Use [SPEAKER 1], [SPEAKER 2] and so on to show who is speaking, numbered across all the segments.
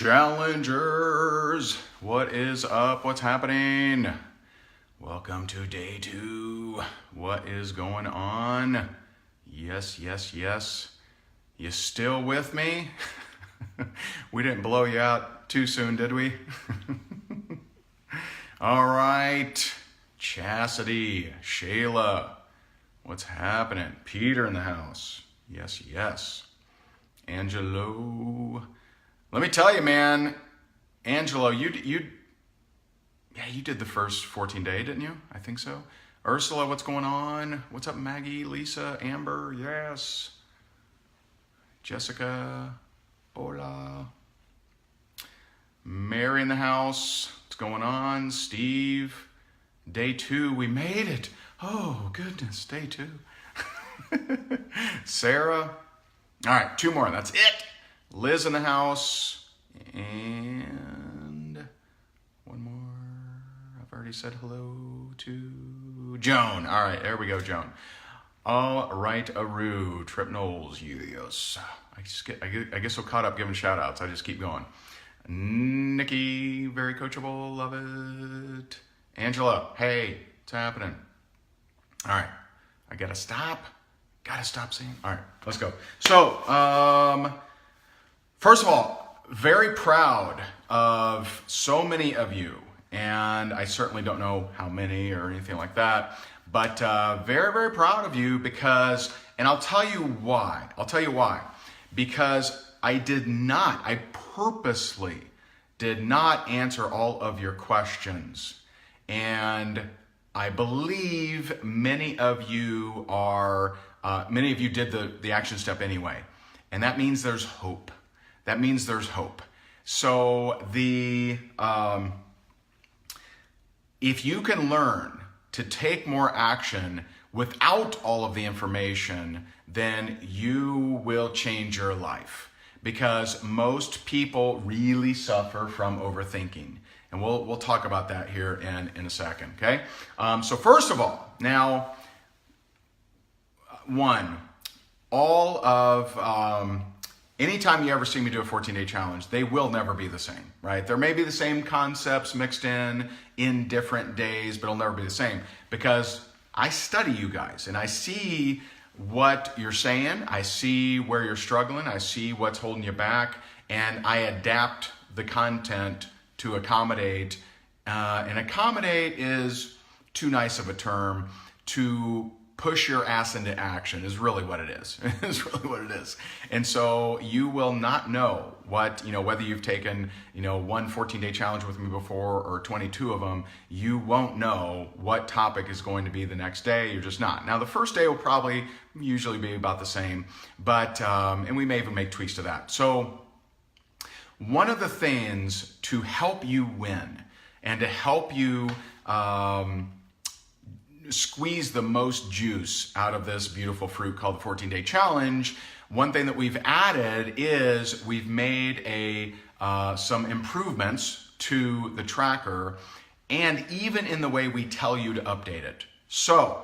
[SPEAKER 1] Challengers, what is up? What's happening? Welcome to day 2. What is going on? Yes. You still with me? We didn't blow you out too soon, did we? All right. Chastity, Shayla, what's happening? Peter in the house. Yes. Angelo. Let me tell you, man, Angelo, you did the first 14 day, didn't you? I think so. Ursula, what's going on? What's up, Maggie, Lisa, Amber? Yes. Jessica, hola. Mary in the house. What's going on? Steve, day 2, we made it. Oh, goodness, day 2. Sarah. All right, 2 more, that's it. Liz in the house, and one more. I've already said hello to Joan. All right, there we go, Joan. All right, Aru, Trip Knowles, yes. I guess we're caught up giving shout outs. I just keep going. Nikki, very coachable, love it. Angela, hey, what's happening? All right, I gotta stop saying. All right, let's go. So, first of all, very proud of so many of you, and I certainly don't know how many or anything like that, but very, very proud of you because, and I'll tell you why, because I purposely did not answer all of your questions, and I believe many of you did the action step anyway, and that means there's hope. So if you can learn to take more action without all of the information, then you will change your life, because most people really suffer from overthinking. And we'll talk about that here in a second, okay? So first of all, now, anytime you ever see me do a 14-day challenge, they will never be the same, right? There may be the same concepts mixed in different days, but it'll never be the same, because I study you guys and I see what you're saying, I see where you're struggling, I see what's holding you back, and I adapt the content to accommodate, and accommodate is too nice of a term, to push your ass into action is really what it is. It's really what it is. And so you will not know what, whether you've taken, one 14-day challenge with me before or 22 of them, you won't know what topic is going to be the next day. You're just not. Now, the first day will probably usually be about the same, but, and we may even make tweaks to that. So one of the things to help you win and to help you, squeeze the most juice out of this beautiful fruit called the 14-day challenge, one thing that we've added is we've made some improvements to the tracker, and even in the way we tell you to update it. So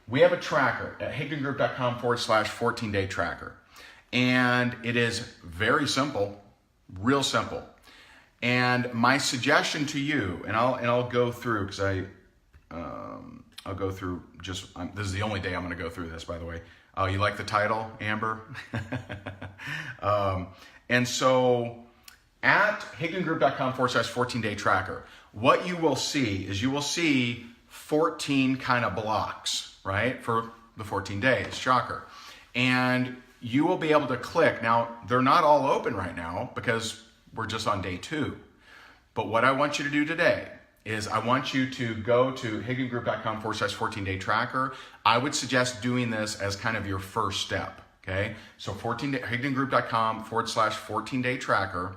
[SPEAKER 1] we have a tracker at higdongroup.com/14-day tracker, and it is very simple, real simple. And my suggestion to you, and I'll go through, because I'll go through this is the only day I'm going to go through this, by the way. Oh, you like the title, Amber? And so at higdongroup.com/14-day tracker, what you will see is 14 kind of blocks, right? For the 14 days, shocker. And you will be able to click. Now, they're not all open right now because we're just on day 2. But what I want you to do today is I want you to go to higdongroup.com/14-day tracker. I would suggest doing this as kind of your first step, okay? So higdongroup.com/14-day tracker,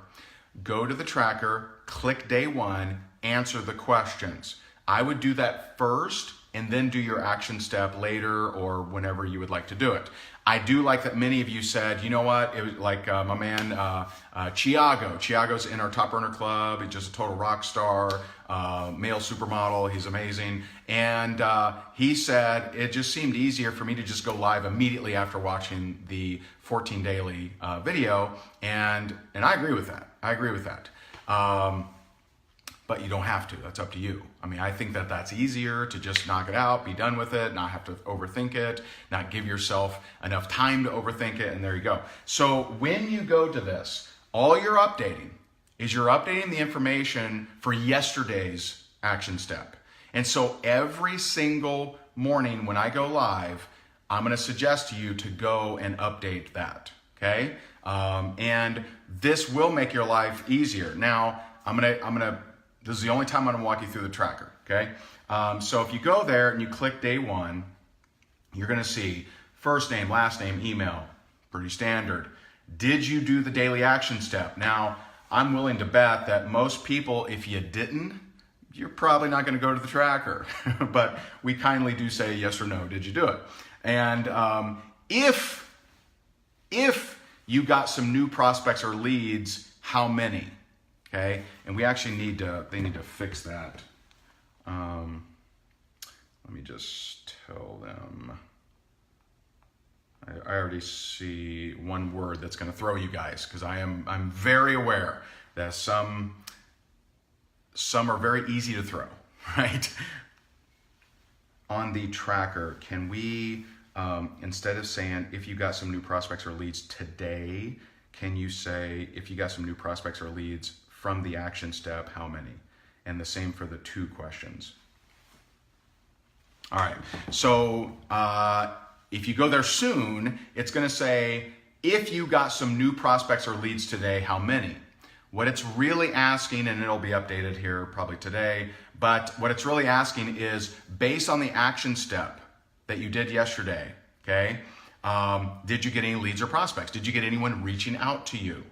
[SPEAKER 1] go to the tracker, click day 1, answer the questions. I would do that first and then do your action step later or whenever you would like to do it. I do like that many of you said, you know what, it was like my man Chiago. Chiago's in our Top Earner Club. He's just a total rock star, male supermodel. He's amazing. And he said, it just seemed easier for me to just go live immediately after watching the 14 daily video. And I agree with that. I agree with that. But you don't have to. That's up to you. I mean, I think that that's easier to just knock it out, be done with it, not have to overthink it, not give yourself enough time to overthink it, and there you go. So when you go to this, all you're updating is you're updating the information for yesterday's action step. And so every single morning when I go live, I'm going to suggest to you to go and update that, okay? And this will make your life easier. Now, this is the only time I'm going to walk you through the tracker, okay? So if you go there and you click day one, you're going to see first name, last name, email, pretty standard. Did you do the daily action step? Now, I'm willing to bet that most people, if you didn't, you're probably not going to go to the tracker. But we kindly do say yes or no, did you do it? And if you got some new prospects or leads, how many? Okay, and we actually they need to fix that. Let me just tell them. I already see one word that's going to throw you guys, because I'm very aware that some are very easy to throw, right? On the tracker, can we, instead of saying if you got some new prospects or leads today, can you say if you got some new prospects or leads from the action step, how many? And the same for the 2 questions. All right, so if you go there soon, it's gonna say, if you got some new prospects or leads today, how many? What it's really asking, and it'll be updated here probably today, but what it's really asking is, based on the action step that you did yesterday, okay? Did you get any leads or prospects? Did you get anyone reaching out to you?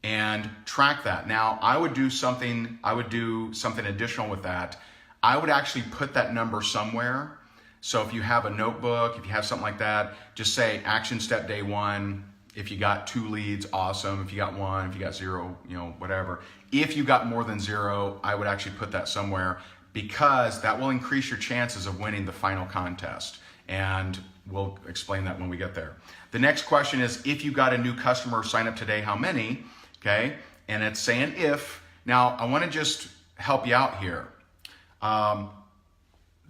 [SPEAKER 1] And track that. Now, I would do something additional with that. I would actually put that number somewhere. So if you have a notebook, if you have something like that, just say action step day 1. If you got 2 leads, awesome. If you got 1, if you got 0, whatever. If you got more than 0, I would actually put that somewhere, because that will increase your chances of winning the final contest. And we'll explain that when we get there. The next question is, if you got a new customer sign up today, how many? Okay, and it's saying if. Now, I want to just help you out here.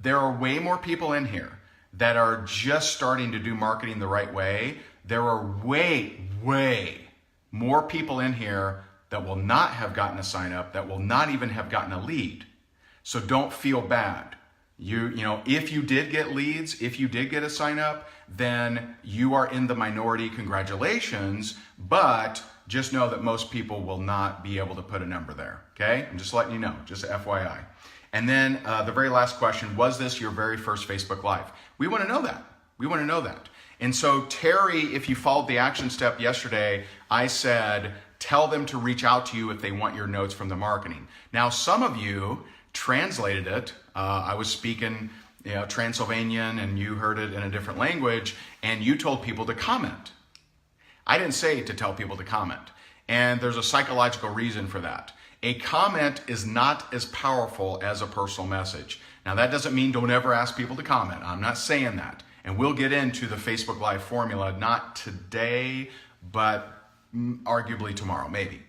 [SPEAKER 1] There are way more people in here that are just starting to do marketing the right way. There are way more people in here that will not have gotten a sign up, that will not even have gotten a lead. So don't feel bad. If you did get leads, if you did get a sign up, then you are in the minority. Congratulations, but just know that most people will not be able to put a number there, okay? I'm just letting you know, just FYI. And then the very last question, was this your very first Facebook Live? We want to know that. We want to know that. And so Terry, if you followed the action step yesterday, I said, tell them to reach out to you if they want your notes from the marketing. Now, some of you translated it. I was speaking Transylvanian, and you heard it in a different language, and you told people to comment. I didn't say to tell people to comment. And there's a psychological reason for that. A comment is not as powerful as a personal message. Now, that doesn't mean don't ever ask people to comment. I'm not saying that. And we'll get into the Facebook Live formula, not today, but arguably tomorrow, maybe.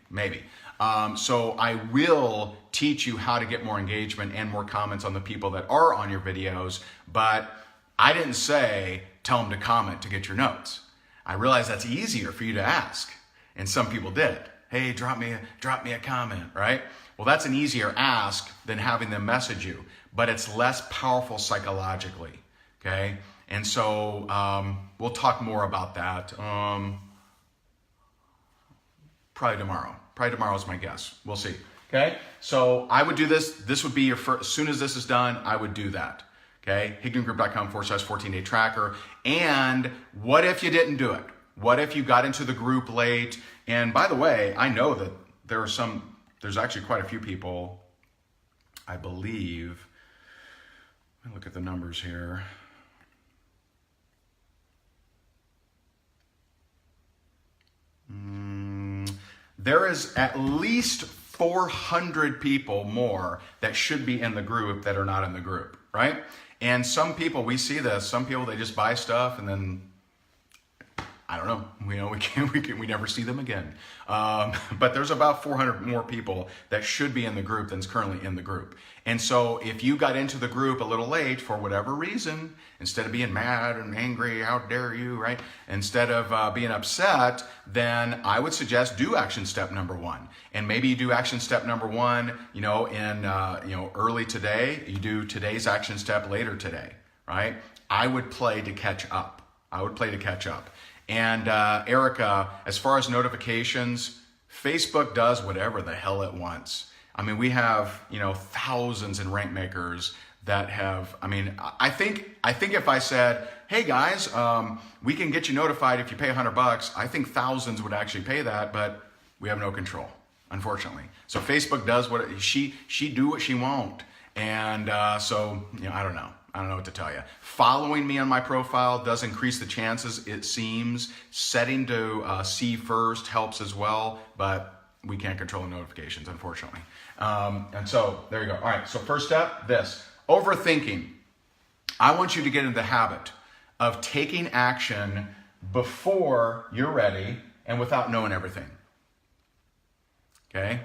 [SPEAKER 1] So I will teach you how to get more engagement and more comments on the people that are on your videos, but I didn't say tell them to comment to get your notes. I realize that's easier for you to ask, and some people did. Hey, drop me a comment, right? Well, that's an easier ask than having them message you, but it's less powerful psychologically, okay? And so we'll talk more about that probably tomorrow. Probably tomorrow is my guess. We'll see, okay? So I would do this. This would be your first, as soon as this is done, I would do that. Okay, higdongroup.com/14-day tracker. And what if you didn't do it? What if you got into the group late? And by the way, I know that there's actually quite a few people, I believe. Let me look at the numbers here. there is at least 400 people more that should be in the group that are not in the group, right? And some people, we see this, some people, they just buy stuff and then, I don't know, we never see them again. But there's about 400 more people that should be in the group than's currently in the group. And so if you got into the group a little late for whatever reason, instead of being mad and angry, how dare you, right? Instead of being upset, then I would suggest do action step number 1. And maybe you do action step number 1, in early today. You do today's action step later today, right? I would play to catch up. And Erica, as far as notifications, Facebook does whatever the hell it wants. I mean, we have, thousands in rank makers that have, I think if I said, hey guys, we can get you notified if you pay $100, I think thousands would actually pay that, but we have no control, unfortunately. So Facebook does what she do what she won't. And so, I don't know. I don't know what to tell you. Following me on my profile does increase the chances, it seems. Setting to see first helps as well, but we can't control the notifications, unfortunately. And so there you go. All right, so first step, this. Overthinking. I want you to get into the habit of taking action before you're ready and without knowing everything. Okay?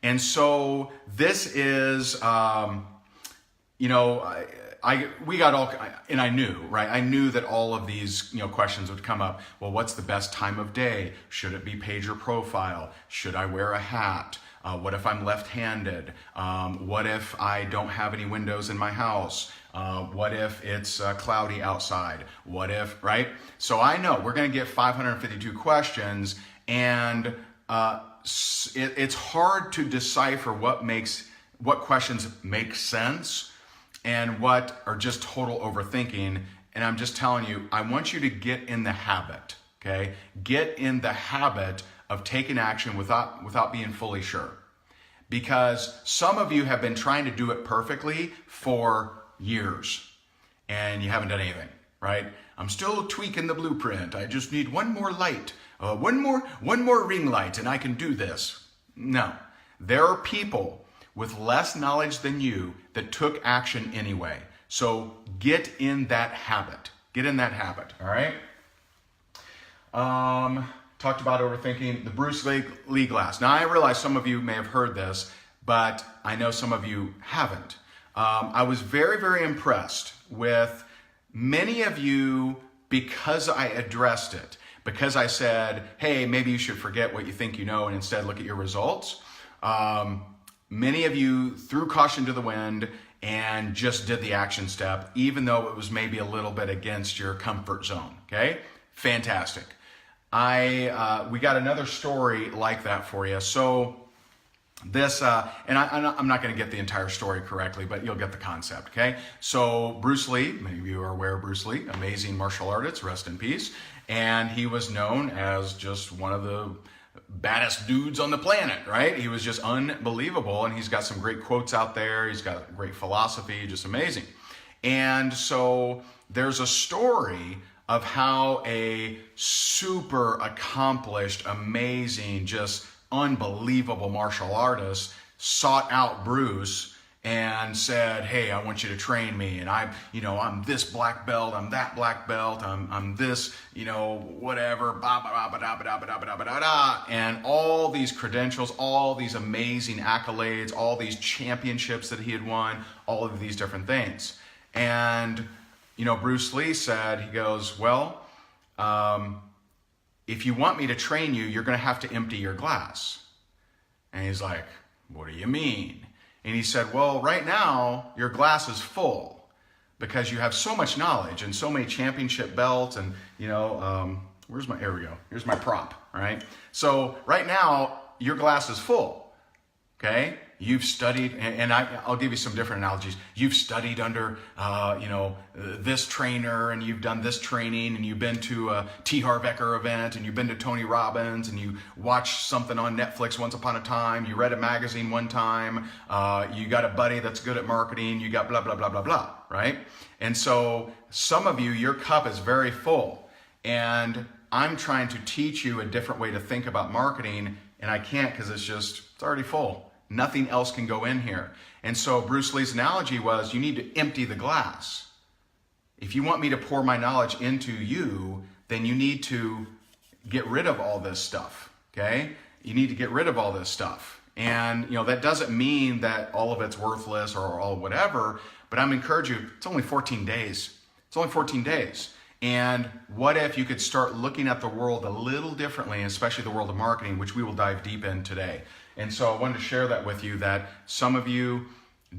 [SPEAKER 1] And so this is, I knew, right? I knew that all of these, questions would come up. Well, what's the best time of day? Should it be pager profile? Should I wear a hat? What if I'm left-handed? What if I don't have any windows in my house? What if it's cloudy outside? What if, right? So I know we're going to get 552 questions, and it's hard to decipher what questions make sense and what are just total overthinking. And I'm just telling you, I want you to get in the habit, okay? Get in the habit of taking action without being fully sure. Because some of you have been trying to do it perfectly for years and you haven't done anything, right? I'm still tweaking the blueprint. I just need one more light, one more ring light, and I can do this. No, there are people with less knowledge than you that took action anyway. So get in that habit. Get in that habit, all right? Talked about overthinking, the Bruce Lee glass. Now I realize some of you may have heard this, but I know some of you haven't. I was very, very impressed with many of you because I addressed it. Because I said, hey, maybe you should forget what you think you know and instead look at your results. Many of you threw caution to the wind and just did the action step, even though it was maybe a little bit against your comfort zone, okay? Fantastic. We got another story like that for you. So this, and I'm not going to get the entire story correctly, but you'll get the concept, okay? So Bruce Lee, many of you are aware of Bruce Lee, amazing martial artist, rest in peace. And he was known as just one of the baddest dudes on the planet, right? He was just unbelievable, and he's got some great quotes out there. He's got great philosophy, just amazing. And so there's a story of how a super accomplished, amazing, just unbelievable martial artist sought out Bruce and said, hey, I want you to train me. And I'm this black belt, I'm that black belt, I'm this, whatever, and all these credentials, all these amazing accolades, all these championships that he had won, all of these different things. And, Bruce Lee said, he goes, well, if you want me to train you, you're going to have to empty your glass. And he's like, what do you mean? And he said, well, right now, your glass is full because you have so much knowledge and so many championship belts and, here we go. Here's my prop, all right? So right now, your glass is full, okay? You've studied, and I'll give you some different analogies. You've studied under, this trainer, and you've done this training, and you've been to a T. Harv Eker event, and you've been to Tony Robbins, and you watched something on Netflix once upon a time. You read a magazine one time. You got a buddy that's good at marketing. You got blah, blah, blah, blah, blah, right? And so some of you, your cup is very full, and I'm trying to teach you a different way to think about marketing and I can't because it's already full. Nothing else can go in here. And so Bruce Lee's analogy was, you need to empty the glass. If you want me to pour my knowledge into you, then you need to get rid of all this stuff, okay? You need to get rid of all this stuff. And, that doesn't mean that all of it's worthless or all whatever, but I'm encouraging you, it's only 14 days. It's only 14 days. And what if you could start looking at the world a little differently, especially the world of marketing, which we will dive deep in today. And so I wanted to share that with you, that some of you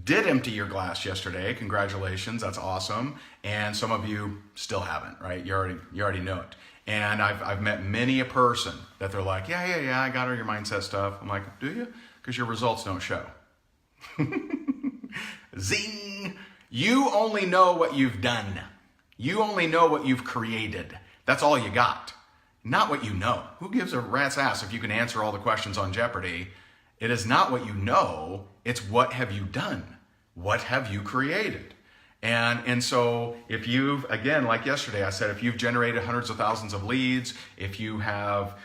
[SPEAKER 1] did empty your glass yesterday. Congratulations, that's awesome. And some of you still haven't, right? You already know it. And I've met many a person that they're like, yeah, I got all your mindset stuff. I'm like, do you? Because your results don't show. Zing! You only know what you've done. You only know what you've created. That's all you got. Not what you know. Who gives a rat's ass if you can answer all the questions on Jeopardy? It is not what you know. It's what have you done? What have you created? And so if you've, again, like yesterday, I said, if you've generated hundreds of thousands of leads, if you have,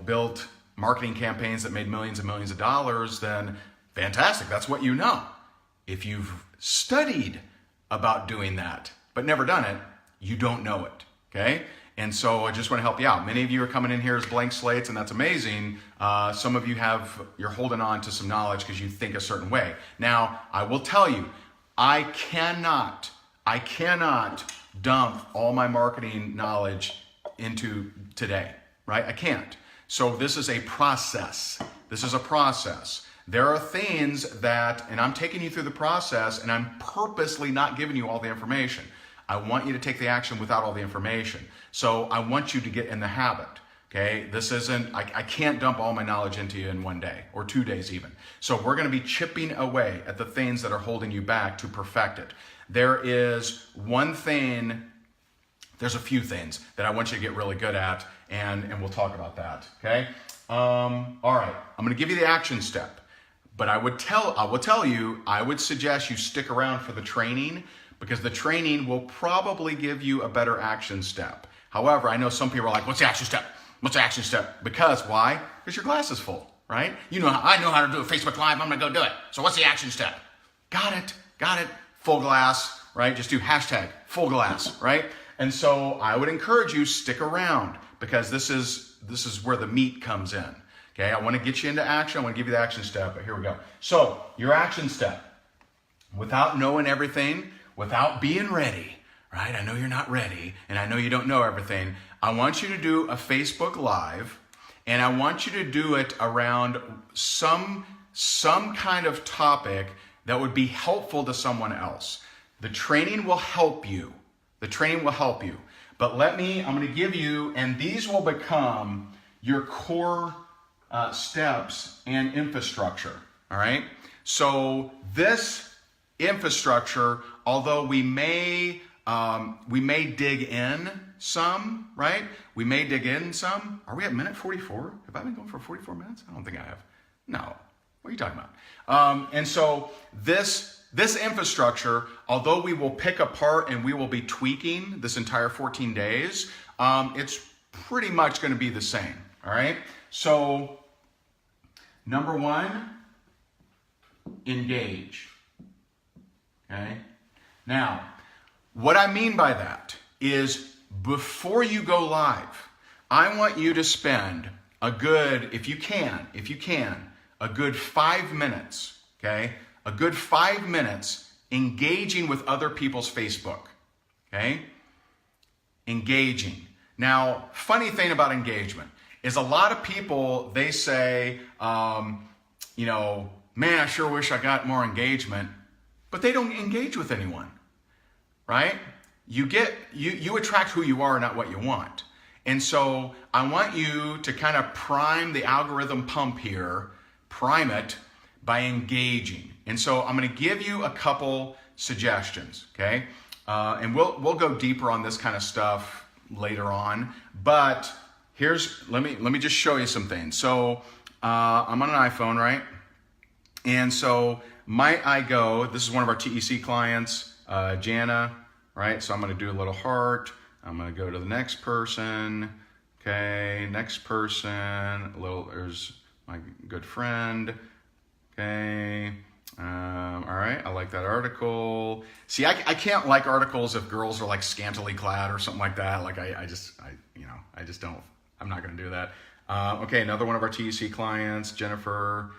[SPEAKER 1] built marketing campaigns that made millions and millions of dollars, then fantastic. That's what you know. If you've studied about doing that, but never done it, you don't know it, okay? And so I just want to help you out. Many of you are coming in here as blank slates, and that's amazing. Some of you you're holding on to some knowledge because you think a certain way. Now, I will tell you, I cannot dump all my marketing knowledge into today, right? I can't. So this is a process. This is a process. There are things that, and I'm taking you through the process, and I'm purposely not giving you all the information. I want you to take the action without all the information. So I want you to get in the habit, okay? This isn't, I can't dump all my knowledge into you in one day or 2 days even. So we're gonna be chipping away at the things that are holding you back to perfect it. There is one thing, there's a few things that I want you to get really good at, and we'll talk about that, okay? All right, I'm gonna give you the action step. But I will tell you, I would suggest you stick around for the training, because the training will probably give you a better action step. However, I know some people are like, what's the action step? What's the action step? Because why? Because your glass is full, right? I know how to do a Facebook Live, I'm gonna go do it. So what's the action step? Got it, full glass, right? Just do hashtag full glass, right? And so I would encourage you, stick around, because this is where the meat comes in. Okay, I want to get you into action. I want to give you the action step, but here we go. So, your action step, without knowing everything, without being ready, right? I know you're not ready, and I know you don't know everything. I want you to do a Facebook Live, and I want you to do it around some kind of topic that would be helpful to someone else. The training will help you. The training will help you. But I'm going to give you, and these will become your core steps and infrastructure, all right? So this infrastructure, although we may dig in some, right? We may dig in some. Are we at minute 44? Have I been going for 44 minutes? I don't think I have. No. What are you talking about? And so this infrastructure, although we will pick apart and we will be tweaking this entire 14 days, it's pretty much going to be the same, all right? So, number one, engage, okay? Now, what I mean by that is before you go live, I want you to spend a good, if you can, a good 5 minutes, okay? A good 5 minutes engaging with other people's Facebook, okay? Engaging. Now, funny thing about engagement is a lot of people, they say, man, I sure wish I got more engagement, but they don't engage with anyone, right? You attract who you are, not what you want. And so I want you to kind of prime the algorithm pump here, prime it by engaging. And so I'm going to give you a couple suggestions, okay? And we'll go deeper on this kind of stuff later on, but let me just show you some things. So I'm on an iPhone, right? And so this is one of our TEC clients, Jana, right? So I'm going to do a little heart. I'm going to go to the next person. Okay, next person. There's my good friend. Okay. All right, I like that article. See, I can't like articles if girls are like scantily clad or something like that. Like I just don't, I'm not going to do that. Okay, another one of our TEC clients, Jennifer,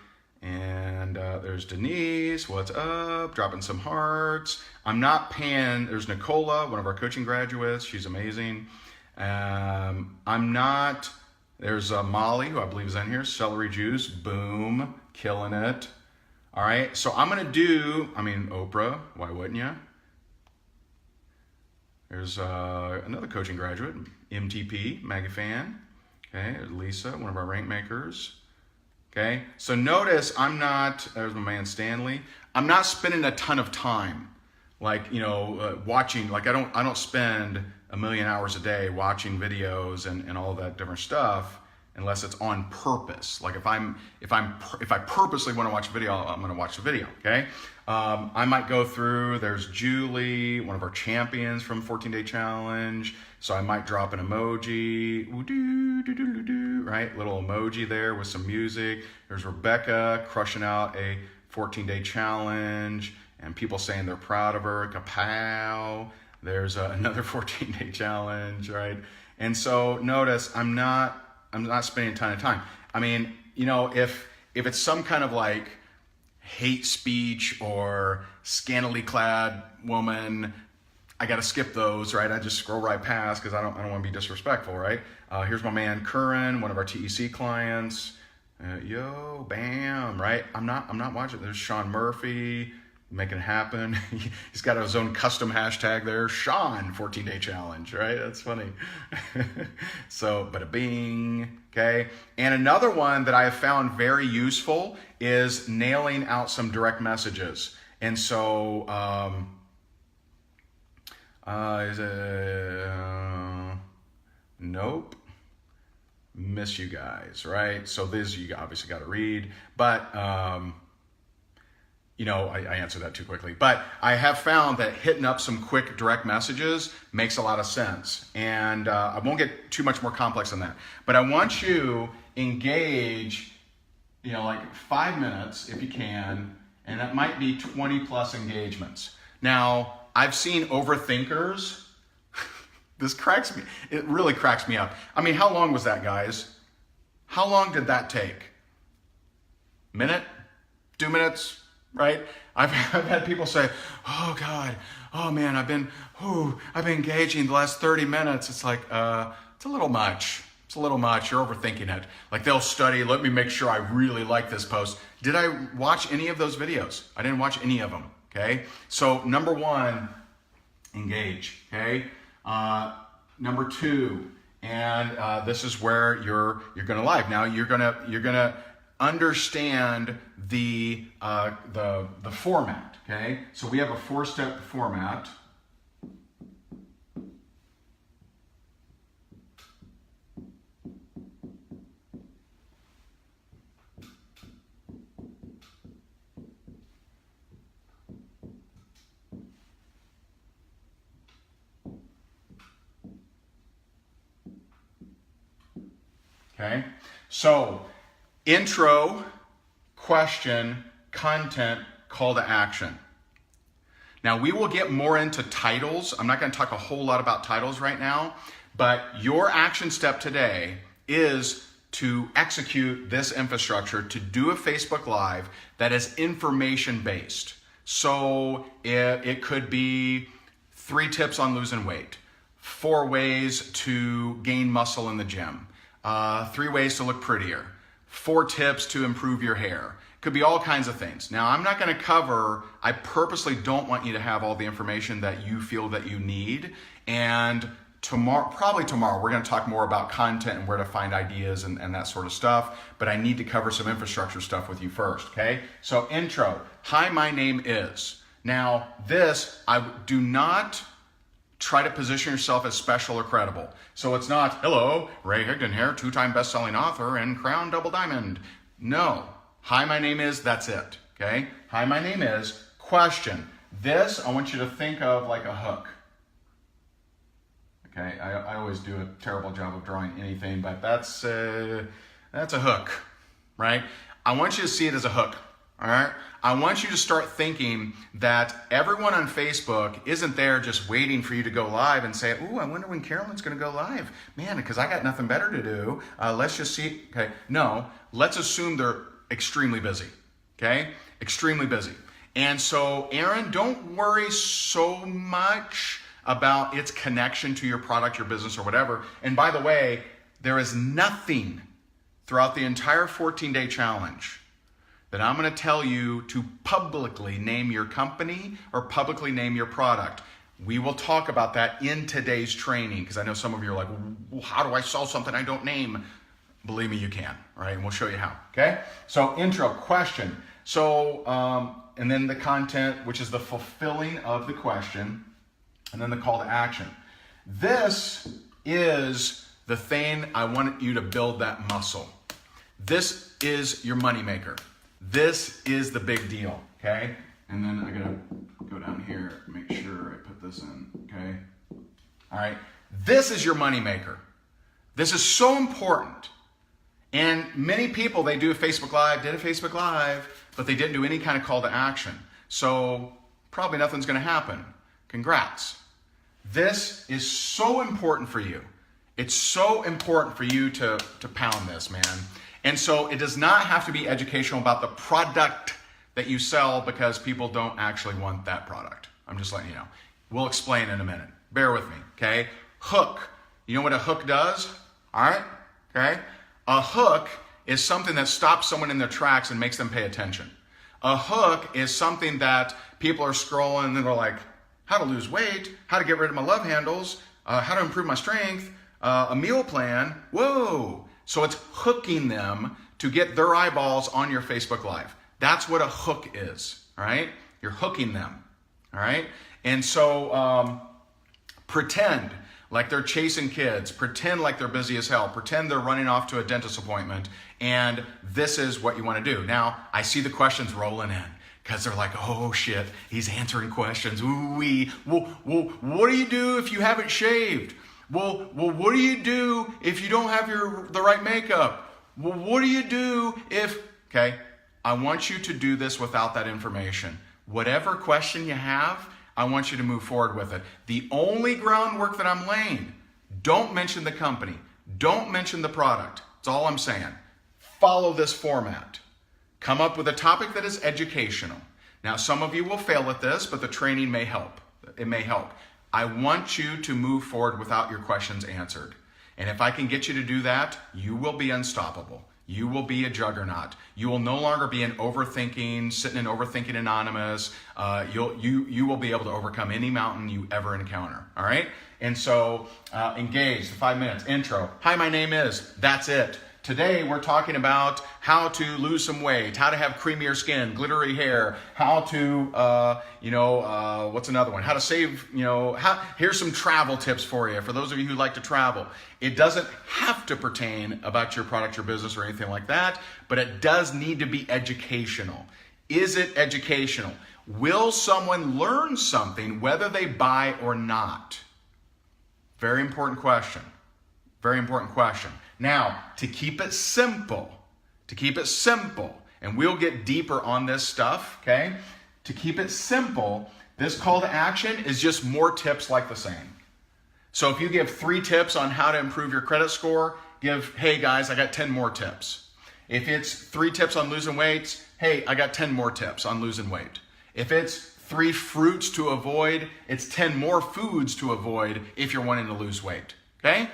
[SPEAKER 1] and there's Denise. What's up? Dropping some hearts. I'm not paying. There's Nicola, one of our coaching graduates. She's amazing. I'm not. There's Molly, who I believe is in here. Celery juice, boom, killing it. All right, so I'm gonna do, Oprah, why wouldn't you? There's another coaching graduate, MTP, mega fan. Okay, there's Lisa, one of our rank makers. Okay, so notice I'm not, there's my man Stanley. I'm not spending a ton of time, like, watching, like I don't spend a million hours a day watching videos and all that different stuff, unless it's on purpose. Like if I purposely want to watch a video, I'm going to watch the video. Okay. I might go through. There's Julie, one of our champions from 14-Day Challenge. So I might drop an emoji, right? Little emoji there with some music. There's Rebecca crushing out a 14-Day Challenge, and people saying they're proud of her. Kapow. There's another 14-Day Challenge, right? And so notice I'm not spending a ton of time. If it's some kind of like hate speech or scantily clad woman, I got to skip those, right? I just scroll right past because I don't want to be disrespectful, right? Here's my man Curran, one of our TEC clients. Yo, bam, right? I'm not watching. There's Sean Murphy making it happen. He's got his own custom hashtag there, Sean 14-Day Challenge, right? That's funny. So, bada bing, okay? And another one that I have found very useful is nailing out some direct messages. And so, nope. Miss you guys, right? So this you obviously got to read, but I answered that too quickly. But I have found that hitting up some quick direct messages makes a lot of sense, and I won't get too much more complex than that. But I want you engage, like 5 minutes if you can, and that might be 20 plus engagements. Now I've seen overthinkers. This cracks me. It really cracks me up. How long was that, guys? How long did that take? Minute? 2 minutes? Right? I've had people say, "Oh God, oh man, I've been engaging the last 30 minutes." It's like, it's a little much. It's a little much. You're overthinking it. Like they'll study. Let me make sure I really like this post. Did I watch any of those videos? I didn't watch any of them. Okay. So number one, engage. Okay. Number two, and this is where you're going to live. Now you're gonna understand the format. Okay, so we have a 4-step format. Okay, so intro, question, content, call to action. Now we will get more into titles. I'm not going to talk a whole lot about titles right now, but your action step today is to execute this infrastructure to do a Facebook Live that is information based. So it could be 3 tips on losing weight, 4 ways to gain muscle in the gym, 3 ways to look prettier, 4 tips to improve your hair. Could be all kinds of things. Now, I'm not going to cover, I purposely don't want you to have all the information that you feel that you need. And probably tomorrow, we're going to talk more about content and where to find ideas and that sort of stuff. But I need to cover some infrastructure stuff with you first, okay? So intro, hi, my name is. Now, I do not try to position yourself as special or credible. So it's not, hello, Ray Higdon here, 2-time best-selling author and Crown Double Diamond. No. Hi, my name is, that's it. Okay? Hi, my name is, question. This, I want you to think of like a hook. Okay? I always do a terrible job of drawing anything, but that's a hook. right? I want you to see it as a hook, all right? I want you to start thinking that everyone on Facebook isn't there just waiting for you to go live and say, ooh, I wonder when Carolyn's going to go live. Man, because I got nothing better to do. Let's just see. Okay, no, let's assume they're extremely busy, okay? Extremely busy. And so, Aaron, don't worry so much about its connection to your product, your business, or whatever. And by the way, there is nothing throughout the entire 14-day challenge that I'm going to tell you to publicly name your company or publicly name your product. We will talk about that in today's training, because I know some of you are like, well, how do I sell something I don't name? Believe me, you can, right? And we'll show you how, okay? So intro, question. So, and then the content, which is the fulfilling of the question, and then the call to action. This is the thing I want you to build that muscle. This is your moneymaker. This is the big deal, okay? And then I gotta go down here, make sure I put this in, okay? All right, this is your moneymaker. This is so important. And many people, they do a Facebook Live, did a Facebook Live, but they didn't do any kind of call to action. So probably nothing's gonna happen. Congrats. This is so important for you. It's so important for you to pound this, man. And so it does not have to be educational about the product that you sell, because people don't actually want that product. I'm just letting you know. We'll explain in a minute. Bear with me, okay? Hook. You know what a hook does? All right, okay? A hook is something that stops someone in their tracks and makes them pay attention. A hook is something that people are scrolling and they're like, how to lose weight, how to get rid of my love handles, how to improve my strength, a meal plan. Whoa. So it's hooking them to get their eyeballs on your Facebook Live. That's what a hook is, all right? You're hooking them, all right? And so pretend like they're chasing kids. Pretend like they're busy as hell. Pretend they're running off to a dentist appointment. And this is what you want to do. Now, I see the questions rolling in, because they're like, oh shit, he's answering questions. Ooh-wee. Well, what do you do if you haven't shaved? Well, what do you do if you don't have the right makeup? Well, what do you do if, okay, I want you to do this without that information. Whatever question you have, I want you to move forward with it. The only groundwork that I'm laying, don't mention the company. Don't mention the product. That's all I'm saying. Follow this format. Come up with a topic that is educational. Now, some of you will fail at this, but the training may help. It may help. I want you to move forward without your questions answered. And if I can get you to do that, you will be unstoppable. You will be a juggernaut. You will no longer be an overthinking, sitting in overthinking anonymous. You will be able to overcome any mountain you ever encounter. All right? And so engage, the 5 minutes, intro. Hi, my name is, that's it. Today we're talking about how to lose some weight, how to have creamier skin, glittery hair, how to, what's another one? How to save, here's some travel tips for you, for those of you who like to travel. It doesn't have to pertain about your product, your business, or anything like that, but it does need to be educational. Is it educational? Will someone learn something whether they buy or not? Very important question. Very important question. Now, to keep it simple, and we'll get deeper on this stuff, okay? To keep it simple, this call to action is just more tips like the same. So if you give 3 tips on how to improve your credit score, give, hey guys, I got 10 more tips. If it's 3 tips on losing weight, hey, I got 10 more tips on losing weight. If it's 3 fruits to avoid, it's 10 more foods to avoid if you're wanting to lose weight, okay?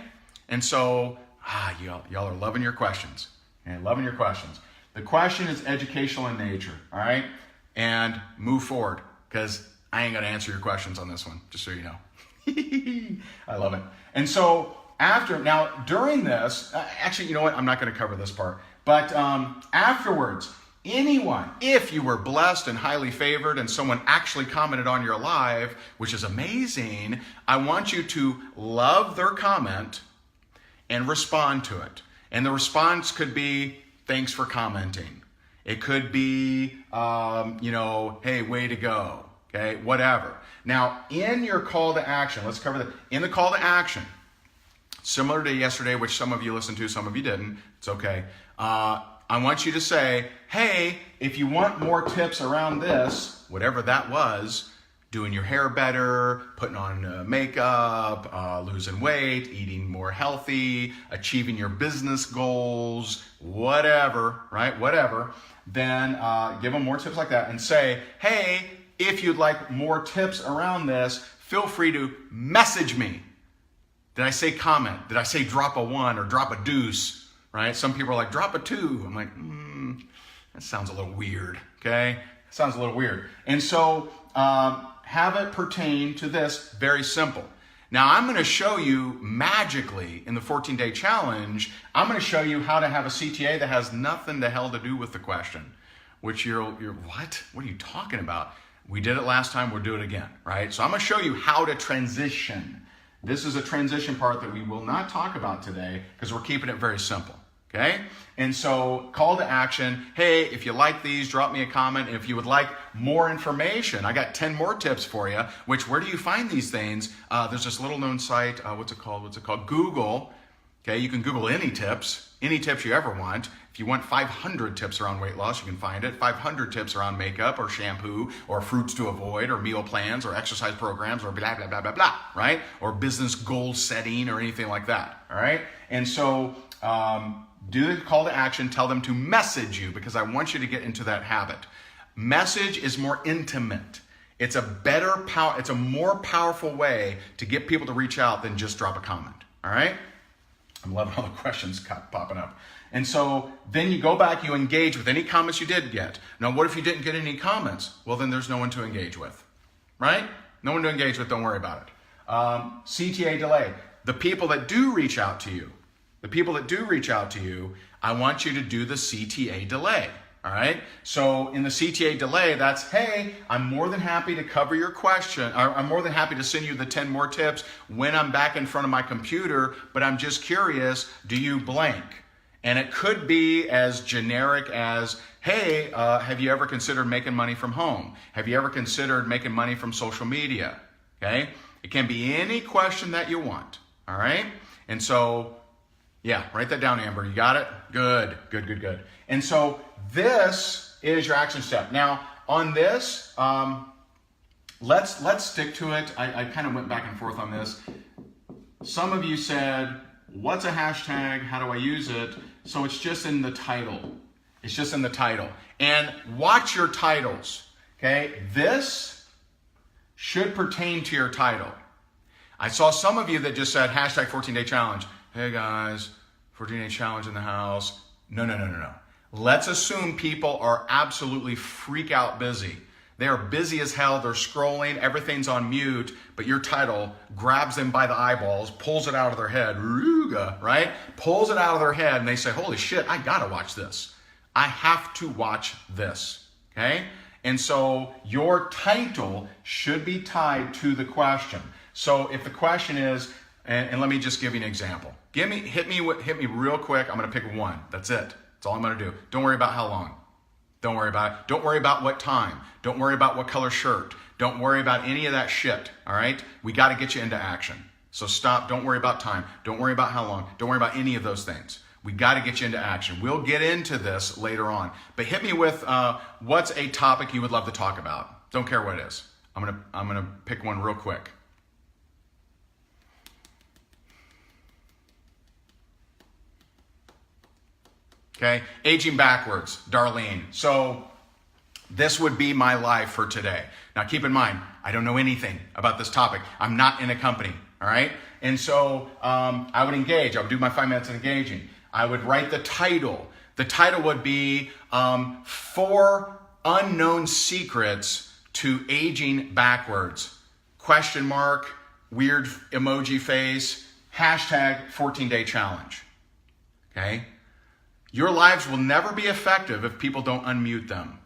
[SPEAKER 1] And so, y'all are loving your questions. Okay, loving your questions. The question is educational in nature, all right? And move forward, because I ain't going to answer your questions on this one, just so you know. I love it. And so during this, actually, you know what? I'm not going to cover this part. But afterwards, anyone, if you were blessed and highly favored and someone actually commented on your live, which is amazing, I want you to love their comment and respond to it. And the response could be, thanks for commenting. It could be, hey, way to go, okay, whatever. Now, in your call to action, let's cover that. In the call to action, similar to yesterday, which some of you listened to, some of you didn't, it's okay. I want you to say, hey, if you want more tips around this, whatever that was, doing your hair better, putting on makeup, losing weight, eating more healthy, achieving your business goals, whatever, right? Whatever. Then give them more tips like that and say, hey, if you'd like more tips around this, feel free to message me. Did I say comment? Did I say drop a 1 or drop a deuce? Right? Some people are like, drop a 2. I'm like, that sounds a little weird. Okay? Sounds a little weird. And so have it pertain to this. Very simple. Now I'm going to show you magically in the 14-day challenge, I'm going to show you how to have a CTA that has nothing the hell to do with the question. Which you're what? What are you talking about? We did it last time, we'll do it again, right? So I'm going to show you how to transition. This is a transition part that we will not talk about today because we're keeping it very simple, okay? And so call to action, hey, if you like these, drop me a comment. And if you would like more information, I got 10 more tips for you, which where do you find these things? There's this little known site, what's it called? Google. Okay, you can Google any tips you ever want. If you want 500 tips around weight loss, you can find it. 500 tips around makeup or shampoo or fruits to avoid or meal plans or exercise programs or blah, blah, blah, blah, blah, right? Or business goal setting or anything like that, all right? And so do the call to action, tell them to message you because I want you to get into that habit. Message is more intimate. It's a more powerful way to get people to reach out than just drop a comment, all right? I'm loving all the questions popping up. And so then you go back, you engage with any comments you did get. Now, what if you didn't get any comments? Well, then there's no one to engage with, right? No one to engage with, don't worry about it. CTA delay. The people that do reach out to you, I want you to do the CTA delay. All right. So in the CTA delay, that's, hey, I'm more than happy to cover your question. I'm more than happy to send you the 10 more tips when I'm back in front of my computer, but I'm just curious, do you blank? And it could be as generic as, hey, have you ever considered making money from home? Have you ever considered making money from social media? Okay. It can be any question that you want. All right. And so, yeah, write that down, Amber. You got it? Good. And so this is your action step. Now, on this, let's stick to it. I kind of went back and forth on this. Some of you said, what's a hashtag? How do I use it? So it's just in the title. It's just in the title. And watch your titles, okay? This should pertain to your title. I saw some of you that just said hashtag 14-day challenge. Hey guys, 14-day challenge in the house. No. Let's assume people are absolutely freak out busy. They are busy as hell. They're scrolling. Everything's on mute, but your title grabs them by the eyeballs, pulls it out of their head, right? Pulls it out of their head, and they say, holy shit, I gotta watch this. I have to watch this, okay? And so your title should be tied to the question. So if the question is, and let me just give you an example. Hit me real quick. I'm gonna pick one. That's it. That's all I'm gonna do. Don't worry about how long. Don't worry about it. Don't worry about what time. Don't worry about what color shirt. Don't worry about any of that shit, all right? We gotta get you into action. So stop, don't worry about time. Don't worry about how long. Don't worry about any of those things. We gotta get you into action. We'll get into this later on. But hit me with what's a topic you would love to talk about. Don't care what it is. I'm gonna pick one real quick. Okay, aging backwards, Darlene. So this would be my life for today. Now keep in mind, I don't know anything about this topic. I'm not in a company, all right? And so I would engage. I would do my 5 minutes of engaging. I would write the title. The title would be 4 Unknown Secrets to Aging Backwards. Question mark, weird emoji face, hashtag 14-day challenge, okay? Your lives will never be effective if people don't unmute them.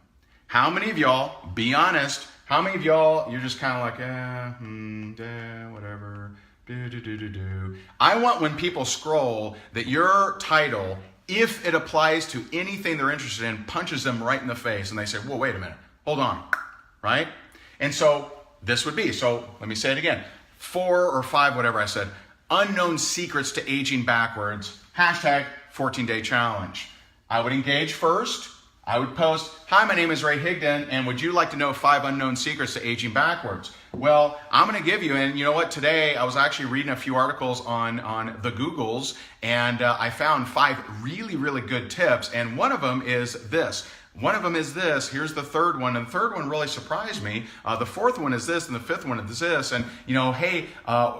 [SPEAKER 1] How many of y'all, be honest, how many of y'all, you're just kind of like, whatever, do. I want when people scroll that your title, if it applies to anything they're interested in, punches them right in the face and they say, whoa, wait a minute, hold on, right? And so this would be, so let me say it again, 4 or 5, whatever I said, unknown secrets to aging backwards, hashtag 14-day challenge. I would engage first. I would post, hi, my name is Ray Higdon, and would you like to know 5 unknown secrets to aging backwards? Well, I'm going to give you, and you know what, today I was actually reading a few articles on the Googles, and I found 5 really, really good tips, and one of them is this. Here's the third one, and the third one really surprised me. The fourth one is this, and the fifth one is this, and hey,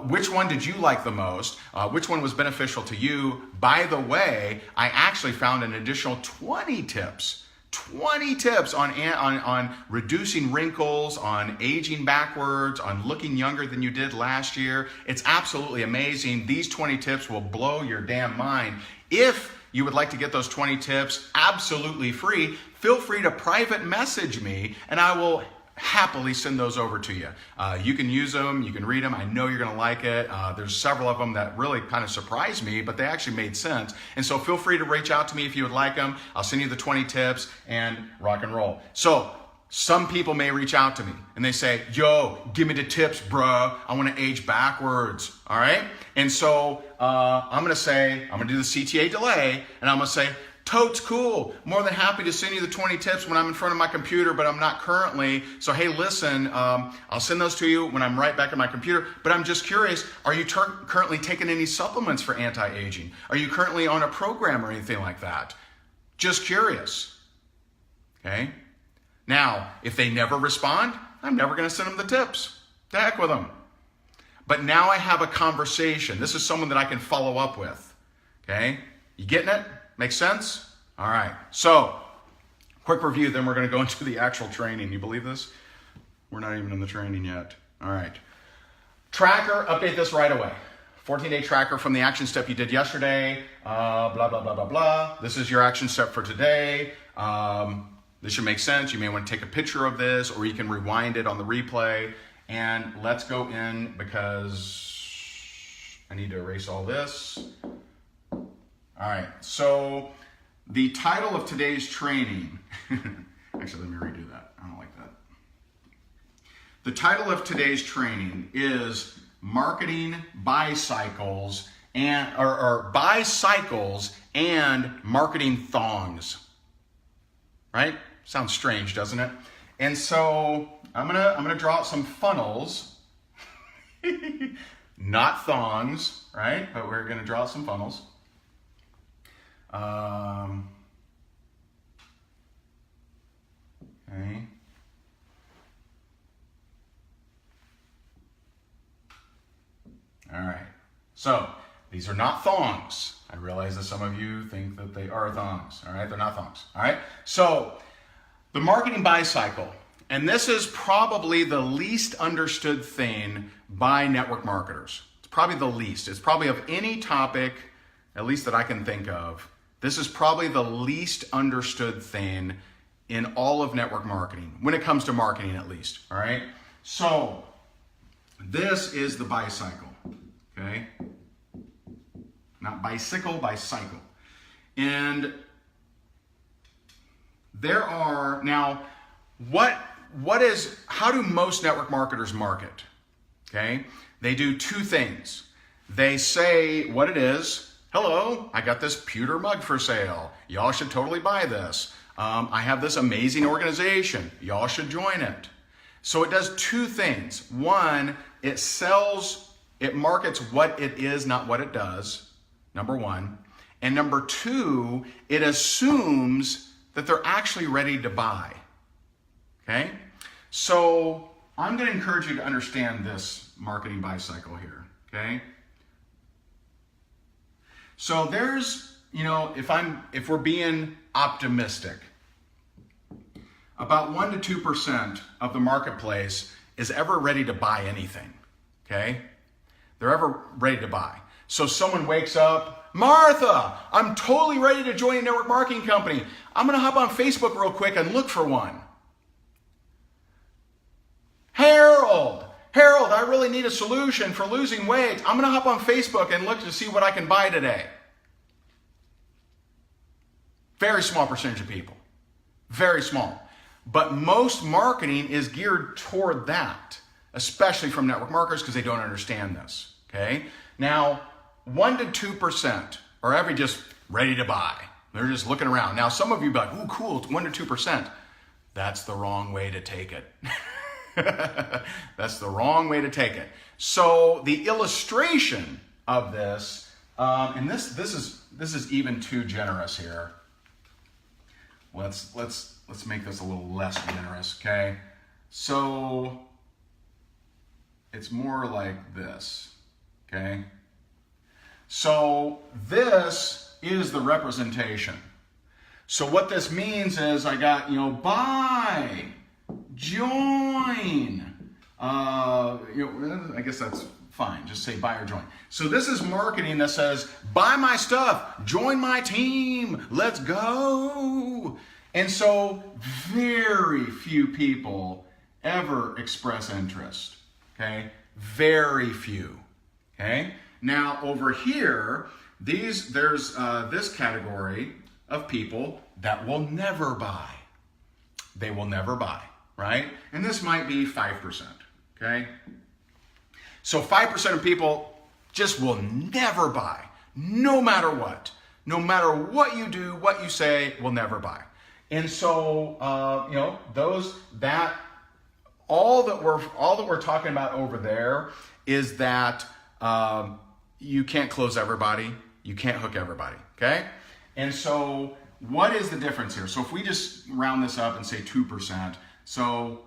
[SPEAKER 1] which one did you like the most? Which one was beneficial to you? By the way, I actually found an additional 20 tips. 20 tips on reducing wrinkles, on aging backwards, on looking younger than you did last year. It's absolutely amazing. These 20 tips will blow your damn mind. If you would like to get those 20 tips absolutely free, feel free to private message me and I will happily send those over to you. You can use them, you can read them. I know you're going to like it. There's several of them that really kind of surprised me, but they actually made sense. And so feel free to reach out to me if you would like them. I'll send you the 20 tips and rock and roll. So some people may reach out to me and they say, yo, give me the tips, bruh. I want to age backwards. All right. And so I'm going to do the CTA delay and I'm going to say, totes cool. More than happy to send you the 20 tips when I'm in front of my computer, but I'm not currently. So, hey, listen, I'll send those to you when I'm right back at my computer. But I'm just curious, are you currently taking any supplements for anti-aging? Are you currently on a program or anything like that? Just curious. Okay? Now, if they never respond, I'm never going to send them the tips. The heck with them. But now I have a conversation. This is someone that I can follow up with. Okay? You getting it? Makes sense? All right. So, quick review, then we're going to go into the actual training. You believe this? We're not even in the training yet. All right. Tracker, update this right away. 14-day tracker from the action step you did yesterday. Blah, blah, blah, blah, blah. This is your action step for today. This should make sense. You may want to take a picture of this, or you can rewind it on the replay. And let's go in because I need to erase all this. All right, so the title of today's training, actually, let me redo that. I don't like that. The title of today's training is Marketing Bicycles or Bicycles and Marketing Thongs. Right? Sounds strange, doesn't it? And so I'm gonna draw out some funnels, not thongs, right? But we're gonna draw out some funnels. Okay. All right. So these are not thongs. I realize that some of you think that they are thongs. All right. They're not thongs. All right. So the marketing bicycle, and this is probably the least understood thing by network marketers. It's probably the least. It's probably of any topic, at least that I can think of. This is probably the least understood thing in all of network marketing, when it comes to marketing at least, all right? So this is the bicycle, okay? Not bicycle, bicycle. And there are, now, how do most network marketers market, okay? They do two things. They say what it is. Hello, I got this pewter mug for sale. Y'all should totally buy this. I have this amazing organization. Y'all should join it. So it does two things. One, it markets what it is, not what it does, number one. And number two, it assumes that they're actually ready to buy. Okay? So I'm going to encourage you to understand this marketing bicycle here. Okay? So there's, if we're being optimistic, about 1% to 2% of the marketplace is ever ready to buy anything, okay? They're ever ready to buy. So someone wakes up, Martha, I'm totally ready to join a network marketing company. I'm going to hop on Facebook real quick and look for one. Harold, I really need a solution for losing weight. I'm going to hop on Facebook and look to see what I can buy today. Very small percentage of people. Very small. But most marketing is geared toward that, especially from network marketers because they don't understand this. Okay? Now, 1% to 2% are ever just ready to buy. They're just looking around. Now, some of you be like, ooh, cool, it's 1 to 2%. That's the wrong way to take it. That's the wrong way to take it. So the illustration of this, and this is even too generous here. Let's make this a little less generous, okay? So it's more like this, okay? So this is the representation. So what this means is I got, buy, join, I guess that's fine. Just say buy or join. So this is marketing that says, buy my stuff, join my team, let's go. And so very few people ever express interest, okay? Very few, okay? Now over here, there's this category of people that will never buy. They will never buy, right? And this might be 5%, okay? So 5% of people just will never buy, no matter what. No matter what you do, what you say, will never buy. And so, all that we're talking about over there is that you can't close everybody, you can't hook everybody, okay? And so what is the difference here? So if we just round this up and say 2%, so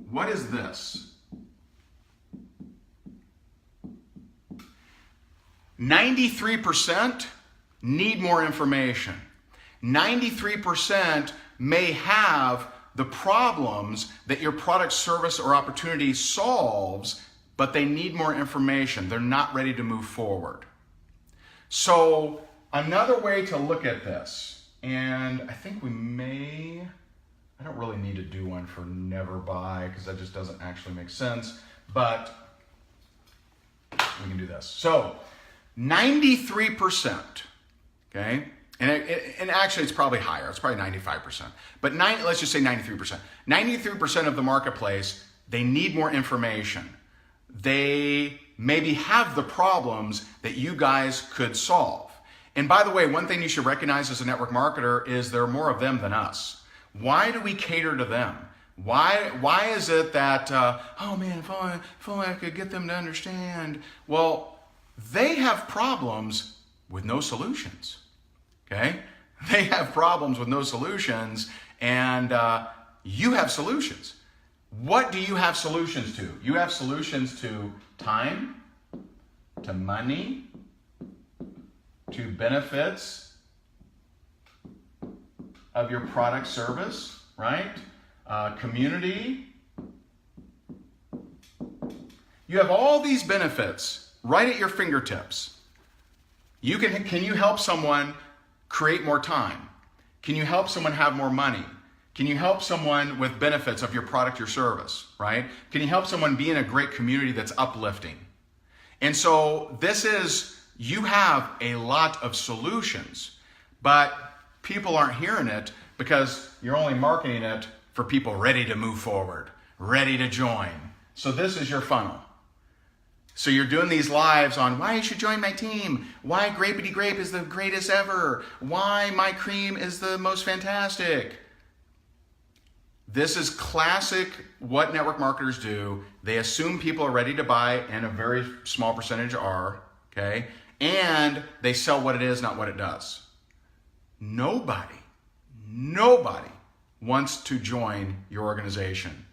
[SPEAKER 1] what is this? 93% need more information. 93% may have the problems that your product, service, or opportunity solves, but they need more information. They're not ready to move forward. So another way to look at this, and I think I don't really need to do one for never buy because that just doesn't actually make sense, but we can do this. So 93%, okay? And actually it's probably higher, it's probably 95%, but let's just say 93%. 93% of the marketplace, they need more information. They maybe have the problems that you guys could solve. And by the way, one thing you should recognize as a network marketer is there are more of them than us. Why do we cater to them? Why is it that, oh man, if only I could get them to understand. Well, they have problems with no solutions. Okay? They have problems with no solutions, and you have solutions. What do you have solutions to? You have solutions to time, to money, to benefits of your product, service, right? Community. You have all these benefits right at your fingertips. Can you help someone create more time? Can you help someone have more money? Can you help someone with benefits of your product or service, right? Can you help someone be in a great community that's uplifting? And so you have a lot of solutions, but people aren't hearing it because you're only marketing it for people ready to move forward, ready to join. So this is your funnel. So you're doing these lives on why you should join my team, why Grapety Grape is the greatest ever, why my cream is the most fantastic. This is classic what network marketers do. They assume people are ready to buy, and a very small percentage are, okay? And they sell what it is, not what it does. Nobody wants to join your organization,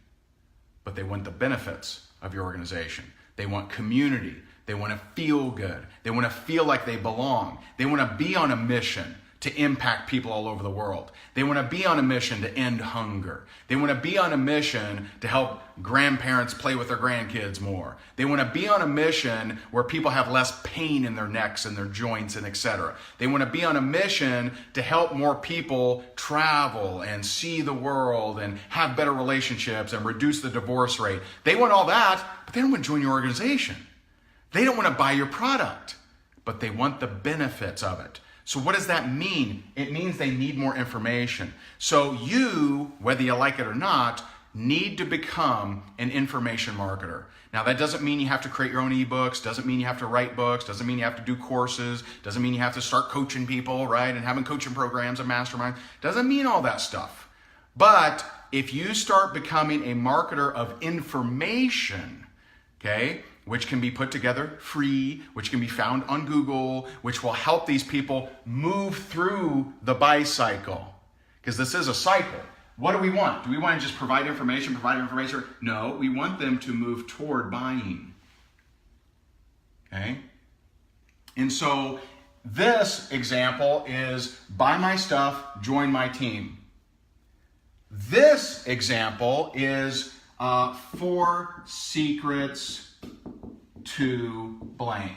[SPEAKER 1] but they want the benefits of your organization. They want community. They want to feel good. They want to feel like they belong. They want to be on a mission to impact people all over the world. They want to be on a mission to end hunger. They want to be on a mission to help grandparents play with their grandkids more. They want to be on a mission where people have less pain in their necks and their joints and etc. They want to be on a mission to help more people travel and see the world and have better relationships and reduce the divorce rate. They want all that, but they don't want to join your organization. They don't want to buy your product, but they want the benefits of it. So what does that mean? It means they need more information. So you, whether you like it or not, need to become an information marketer. Now, that doesn't mean you have to create your own ebooks, doesn't mean you have to write books, doesn't mean you have to do courses, doesn't mean you have to start coaching people, right? And having coaching programs and masterminds. Doesn't mean all that stuff. But if you start becoming a marketer of information, okay, which can be put together free, which can be found on Google, which will help these people move through the buy cycle. Because this is a cycle. What do we want? Do we want to just provide information? No, we want them to move toward buying. Okay? And so this example is buy my stuff, join my team. This example is 4 secrets to blank.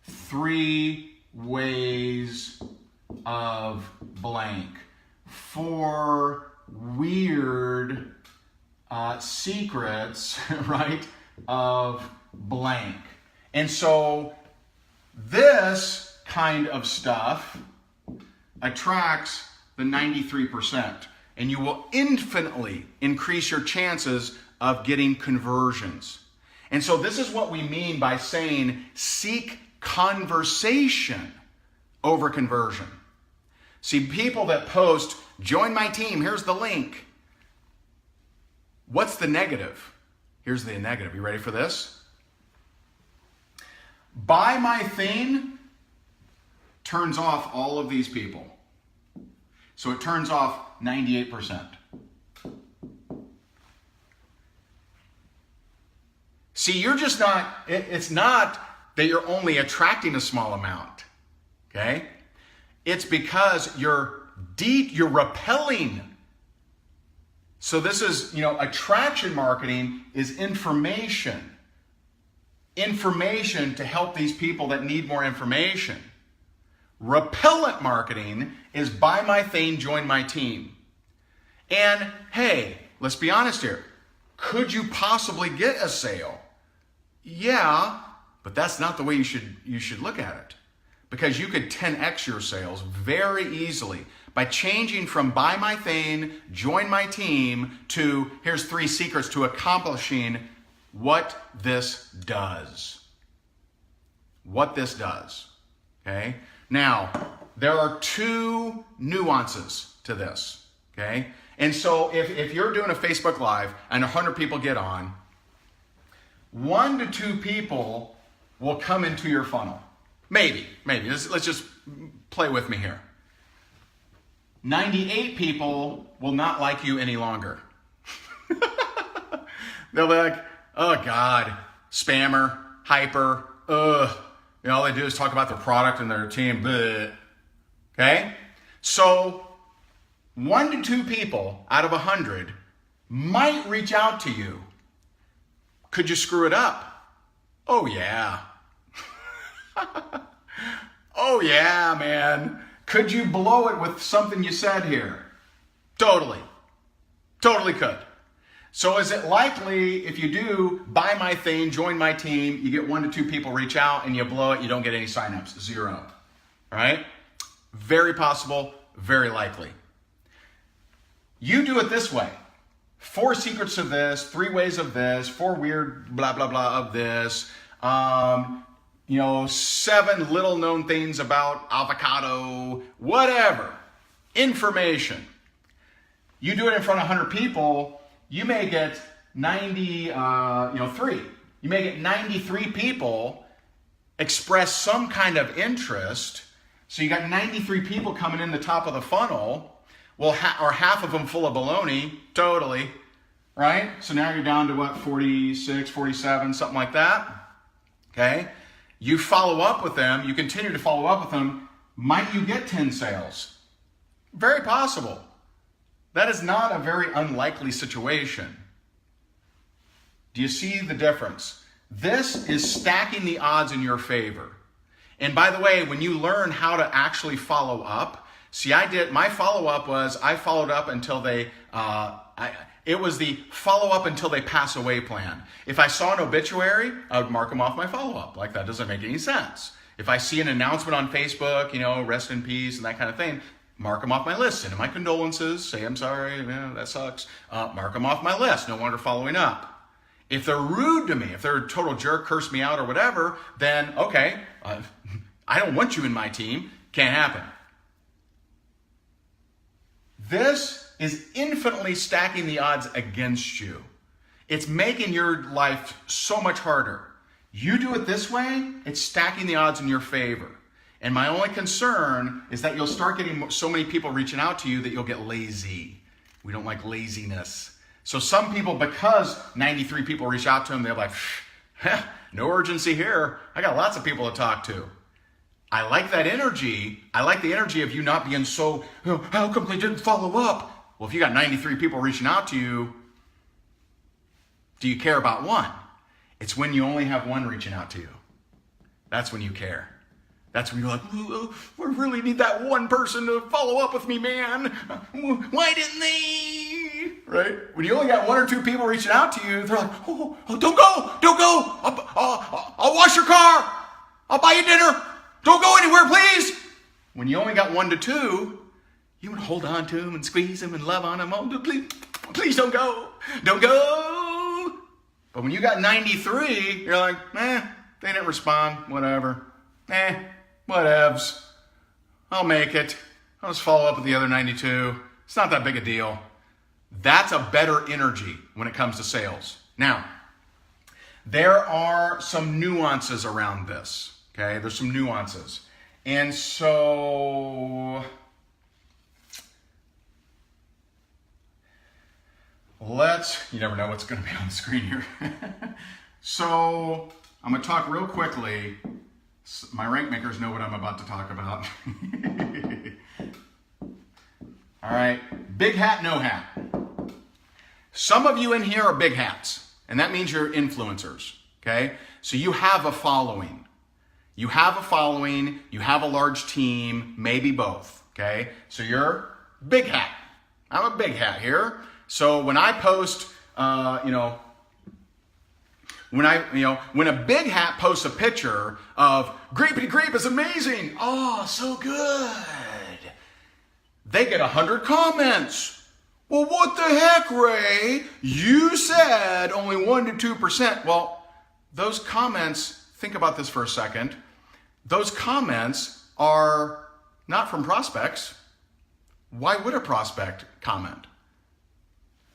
[SPEAKER 1] 3 ways of blank. 4 weird secrets, right, of blank. And so this kind of stuff attracts the 93%, and you will infinitely increase your chances of getting conversions. And so this is what we mean by saying seek conversation over conversion. See, people that post, join my team, here's the link. What's the negative? Here's the negative. You ready for this? Buy my thing turns off all of these people. So it turns off 98%. See, you're just not, it's not that you're only attracting a small amount, okay? It's because you're repelling. So this is, attraction marketing is information. Information to help these people that need more information. Repellent marketing is buy my thing, join my team. And hey, let's be honest here. Could you possibly get a sale? Yeah, but that's not the way you should look at it. Because you could 10x your sales very easily by changing from buy my thing, join my team to here's 3 secrets to accomplishing what this does. What this does. Okay? Now, there are 2 nuances to this. Okay? And so if you're doing a Facebook Live and 100 people get on, 1 to 2 people will come into your funnel. Maybe. Let's just play with me here. 98 people will not like you any longer. They'll be like, oh God, spammer, hyper, all they do is talk about their product and their team. Bleh. Okay? So 1 to 2 people out of 100 might reach out to you. Could you screw it up? Oh yeah. Oh yeah, man. Could you blow it with something you said here? Totally could. So is it likely if you do buy my thing, join my team, you get 1 to 2 people reach out and you blow it, you don't get any signups? 0. All right? Very possible, very likely. You do it this way. 4 secrets of this, 3 ways of this, 4 weird blah, blah, blah of this. 7 little known things about avocado, whatever. Information. You do it in front of 100 people, you may get 3. You may get 93 people express some kind of interest. So you got 93 people coming in the top of the funnel. Well, or half of them full of baloney, totally, right? So now you're down to what, 46, 47, something like that, okay? You follow up with them, you continue to follow up with them, might you get 10 sales? Very possible. That is not a very unlikely situation. Do you see the difference? This is stacking the odds in your favor. And by the way, when you learn how to actually follow up, see, my follow-up was, I followed up until it was the follow-up until they pass away plan. If I saw an obituary, I would mark them off my follow-up. Like, that doesn't make any sense. If I see an announcement on Facebook, rest in peace and that kind of thing, mark them off my list. Send them my condolences. Say, I'm sorry, man, that sucks. Mark them off my list. No longer following up. If they're rude to me, if they're a total jerk, curse me out or whatever, then okay, I don't want you in my team. Can't happen. This is infinitely stacking the odds against you. It's making your life so much harder. You do it this way, it's stacking the odds in your favor. And my only concern is that you'll start getting so many people reaching out to you that you'll get lazy. We don't like laziness. So some people, because 93 people reach out to them, they're like, no urgency here. I got lots of people to talk to. I like that energy. I like the energy of you not being so, how come they didn't follow up? Well, if you got 93 people reaching out to you, do you care about one? It's when you only have one reaching out to you. That's when you care. That's when you're like, we really need that one person to follow up with me, man. Why didn't they? Right? When you only got one or two people reaching out to you, they're like, oh don't go. I'll wash your car. I'll buy you dinner. Don't go anywhere, please. When you only got 1 to 2, you would hold on to them and squeeze them and love on them. Oh, please don't go. Don't go. But when you got 93, you're like, they didn't respond. Whatever. Whatevs. I'll make it. I'll just follow up with the other 92. It's not that big a deal. That's a better energy when it comes to sales. Now, there are some nuances around this. Okay, there's some nuances. And so you never know what's going to be on the screen here. So I'm going to talk real quickly. My rank makers know what I'm about to talk about. All right, big hat, no hat. Some of you in here are big hats, and that means you're influencers, okay? So you have a following. You have a following, you have a large team, maybe both, okay? So you're big hat. I'm a big hat here. So when I post, when a big hat posts a picture of Grapey Grape is amazing, oh, so good, they get 100 comments. Well, what the heck, Ray? You said only 1 to 2%. Well, those comments, think about this for a second. Those comments are not from prospects. Why would a prospect comment?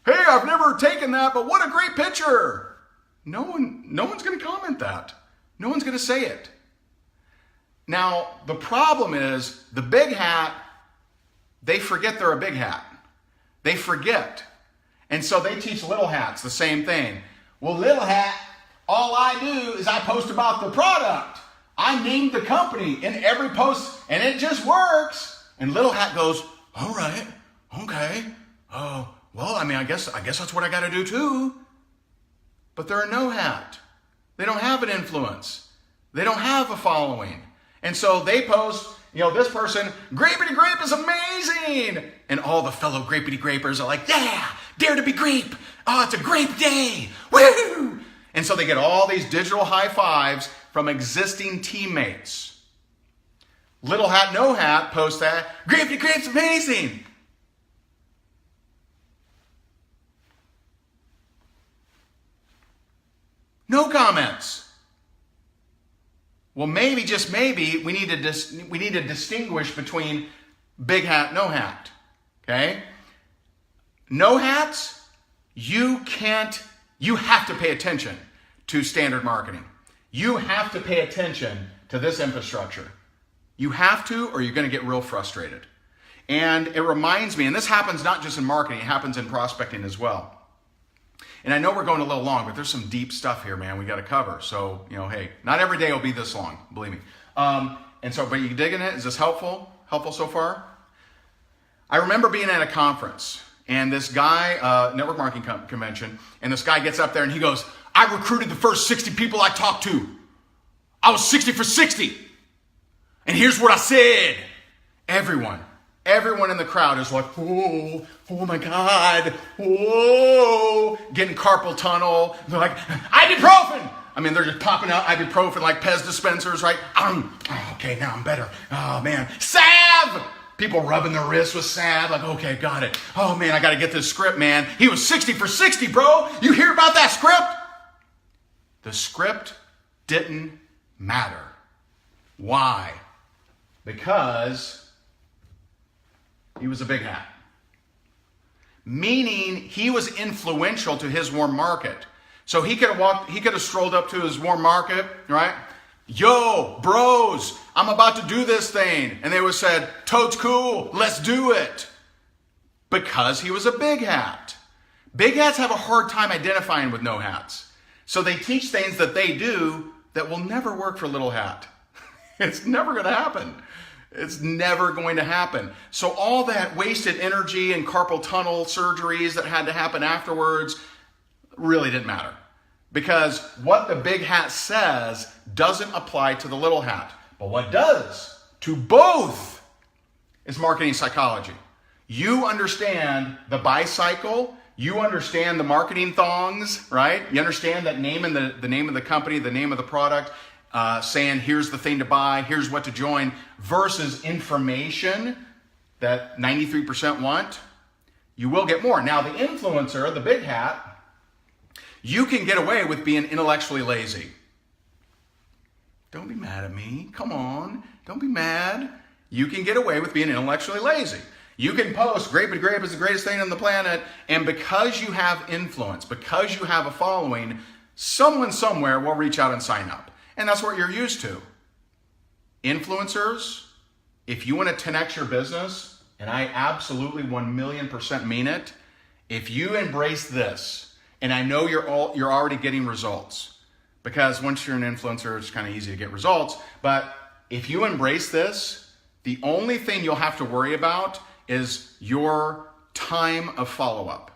[SPEAKER 1] Hey, I've never taken that, but what a great picture. No one's going to comment that. No one's going to say it. Now, the problem is the big hat, they forget they're a big hat. They forget. And so they teach little hats the same thing. Well, little hat, all I do is I post about the product. I named the company in every post and it just works. And little hat goes, all right, okay. Oh, well, I guess that's what I got to do too. But they're a no hat. They don't have an influence. They don't have a following. And so they post, this person, Grapey Grape is amazing. And all the fellow Grapey Grapers are like, yeah, dare to be grape. Oh, it's a grape day. Woo! And so they get all these digital high fives from existing teammates. Little hat, no hat posts that, Grapey Grape's amazing. No comments. Well, maybe, just maybe, we need to distinguish between big hat, no hat. Okay? No hats, you have to pay attention to standard marketing. You have to pay attention to this infrastructure. You have to, or you're going to get real frustrated. And it reminds me, and this happens not just in marketing, it happens in prospecting as well. And I know we're going a little long, but there's some deep stuff here, man, we got to cover. So, hey, not every day will be this long, believe me. But you digging it? Is this helpful? Helpful so far? I remember being at a conference, and this guy, network marketing convention, and this guy gets up there and he goes, I recruited the first 60 people I talked to. I was 60 for 60. And here's what I said. Everyone in the crowd is like, oh my God, whoa, getting carpal tunnel. They're like, ibuprofen. They're just popping out ibuprofen like Pez dispensers, right? Okay, now I'm better. Oh man, salve. People rubbing their wrists with salve, like, okay, got it. Oh man, I got to get this script, man. He was 60 for 60, bro. You hear about that script? The script didn't matter. Why? Because he was a big hat. Meaning he was influential to his warm market. So he could have strolled up to his warm market, right? Yo, bros, I'm about to do this thing. And they would have said, totes cool, let's do it. Because he was a big hat. Big hats have a hard time identifying with no hats. So they teach things that they do that will never work for little hat. It's never going to happen. It's never going to happen. So all that wasted energy and carpal tunnel surgeries that had to happen afterwards really didn't matter. Because what the big hat says doesn't apply to the little hat. But what does to both is marketing psychology. You understand the buy cycle. You understand the marketing thongs, right? You understand that name and the name of the company, the name of the product, saying here's the thing to buy, here's what to join, versus information that 93% want. You will get more. Now the influencer, the big hat, you can get away with being intellectually lazy. Don't be mad at me. Come on. Don't be mad. You can get away with being intellectually lazy. You can post, grape and grape is the greatest thing on the planet, and because you have influence, because you have a following, someone somewhere will reach out and sign up. And that's what you're used to. Influencers, if you want to 10x your business, and I absolutely 1,000,000% mean it, if you embrace this, and I know you're already getting results, because once you're an influencer, it's kind of easy to get results. But if you embrace this, the only thing you'll have to worry about is your time of follow-up.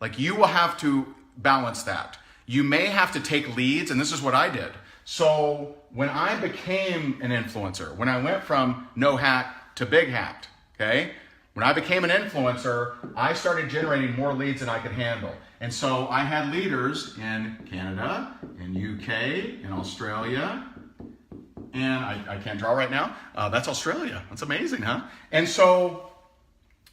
[SPEAKER 1] Like you will have to balance that. You may have to take leads, and this is what I did. So when I became an influencer, when I went from no hat to big hat, okay? When I became an influencer, I started generating more leads than I could handle. And so I had leaders in Canada, in UK, in Australia, and I can't draw right now. That's Australia. That's amazing, huh? And so,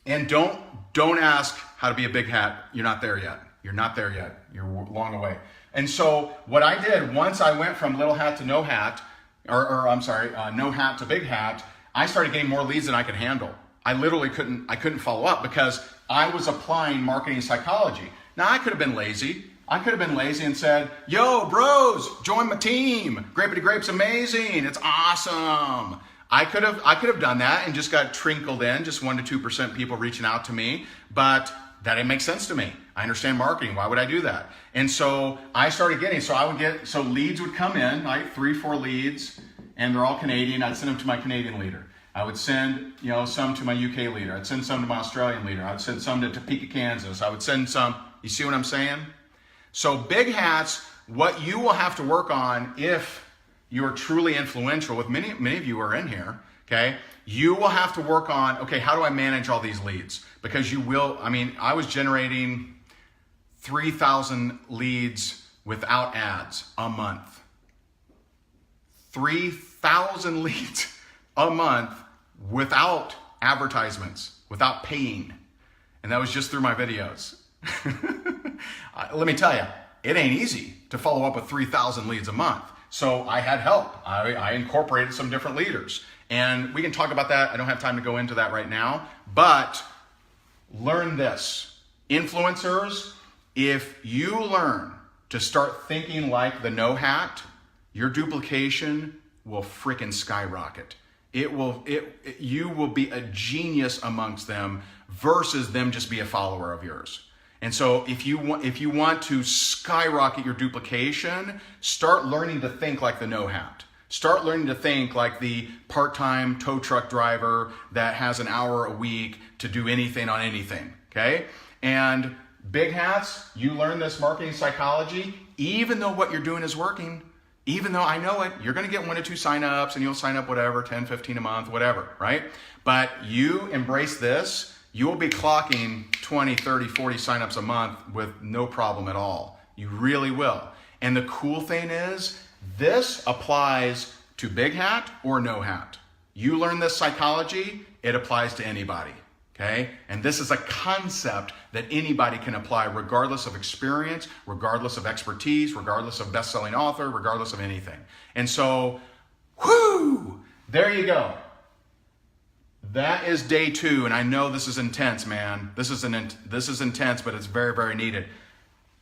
[SPEAKER 1] and don't ask how to be a big hat. You're not there yet. You're not there yet. You're long away. And so what I did, once I went from little hat to no hat, no hat to big hat, I started getting more leads than I could handle. I literally couldn't follow up because I was applying marketing psychology. Now I could have been lazy. I could have been lazy and said, yo, bros, join my team. Grapey Grape's amazing. It's awesome. I could have done that and just got trickled in, just 1% to 2% people reaching out to me, but that didn't make sense to me. I understand marketing. Why would I do that? And so I started getting, so leads would come in, like 3-4 leads, and they're all Canadian. I'd send them to my Canadian leader. I would send, some to my UK leader. I'd send some to my Australian leader. I'd send some to Topeka, Kansas. I would send some, you see what I'm saying? So big hats, what you will have to work on if you're truly influential, with many of you are in here, okay? You will have to work on, okay, how do I manage all these leads? Because I was generating 3,000 leads without ads a month. 3,000 leads a month without advertisements, without paying. And that was just through my videos. Let me tell you, it ain't easy to follow up with 3,000 leads a month. So I had help. I incorporated some different leaders. And we can talk about that. I don't have time to go into that right now. But learn this. Influencers, if you learn to start thinking like the no hat, your duplication will freaking skyrocket. You will be a genius amongst them versus them just be a follower of yours. And so if you want to skyrocket your duplication, start learning to think like the no hat. Start learning to think like the part-time tow truck driver that has an hour a week to do anything on anything, okay? And big hats, you learn this marketing psychology, even though what you're doing is working, even though I know it, you're going to get 1 to 2 signups and you'll sign up whatever, 10, 15 a month, whatever, right? But you embrace this, you will be clocking 20, 30, 40 signups a month with no problem at all. You really will. And the cool thing is, this applies to big hat or no hat. You learn this psychology, it applies to anybody. Okay? And this is a concept that anybody can apply regardless of experience, regardless of expertise, regardless of best-selling author, regardless of anything. And so, whoo, there you go. That is day 2, and I know this is intense, man. This is intense, but it's very, very needed.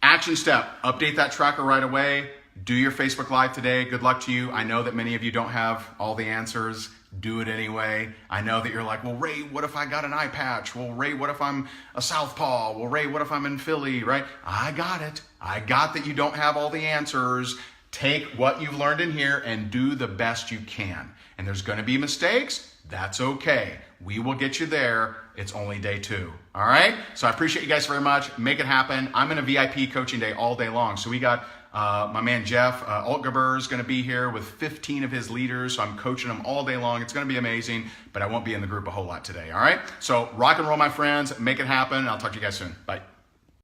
[SPEAKER 1] Action step, update that tracker right away. Do your Facebook Live today. Good luck to you. I know that many of you don't have all the answers. Do it anyway. I know that you're like, well, Ray, what if I got an eye patch? Well, Ray, what if I'm a southpaw? Well, Ray, what if I'm in Philly, right? I got it. I got that you don't have all the answers. Take what you've learned in here and do the best you can. And there's going to be mistakes. That's okay. We will get you there. It's only day 2. All right? So I appreciate you guys very much. Make it happen. I'm in a VIP coaching day all day long. So we got my man Jeff Altgeber is going to be here with 15 of his leaders. So I'm coaching them all day long. It's going to be amazing, but I won't be in the group a whole lot today. All right? So rock and roll, my friends. Make it happen. I'll talk to you guys soon. Bye.